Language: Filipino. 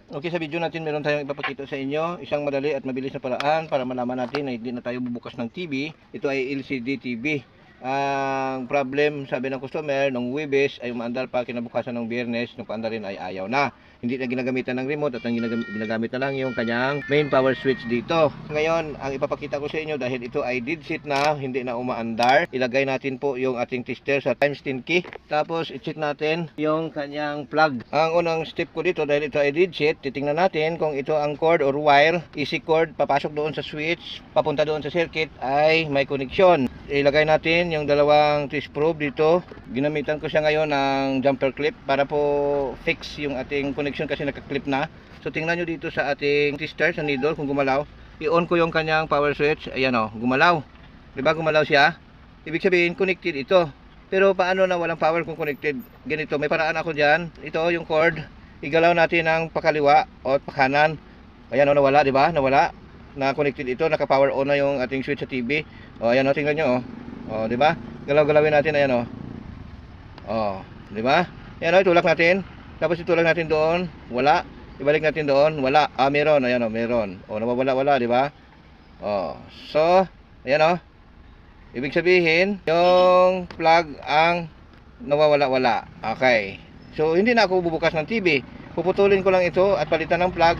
Okay, sa video natin meron tayong ipapakita sa inyo isang madali at mabilis na paraan para malaman natin na hindi na tayo bubukas ng TV. Ito ay LCD TV. Ang problem, sabi ng customer, nung Webes ay umaandar pa kinabukasan ng Biyernes, nung paandar rin ay ayaw na. Hindi na ginagamitan ng remote at ang ginagamit na lang yung kanyang main power switch dito. Ngayon, ang ipapakita ko sa inyo dahil ito ay dead set na, hindi na umaandar. Ilagay natin po yung ating tester sa times 10 key. Tapos, i-check natin yung kanyang plug. Ang unang step ko dito, dahil ito ay dead set, titingnan natin kung ito ang cord or wire, easy cord, papasok doon sa switch, papunta doon sa circuit, ay may connection. Ilagay natin yung dalawang twist probe dito. Ginamitan ko siya ngayon ng jumper clip para po fix yung ating connection kasi naka-clip na. So tingnan nyo dito sa ating tester sa needle kung gumalaw. I-on ko yung kanyang power switch. Ayan o, gumalaw. Diba gumalaw siya? Ibig sabihin connected ito. Pero paano na walang power kung connected? Ganito, may paraan ako dyan. Ito yung cord. Igalaw natin ng pakaliwa o pakanan. Ayan o, nawala, diba? Nawala. Na connected ito, naka-power on na yung ating switch sa TV. O ayan o, tingnan nyo o. O, di ba? Galaw-galawin natin, ayan o. O, di ba? Ayan o, itulak natin. Tapos itulak natin doon, wala. Ibalik natin doon, wala. Ah, meron, ayan o, meron. O, nawawala-wala, di ba? O, so, ayan o. Ibig sabihin, yung plug ang nawawala-wala. Okay. So, hindi na ako bubukas ng TV. Puputulin ko lang ito at palitan ng plug.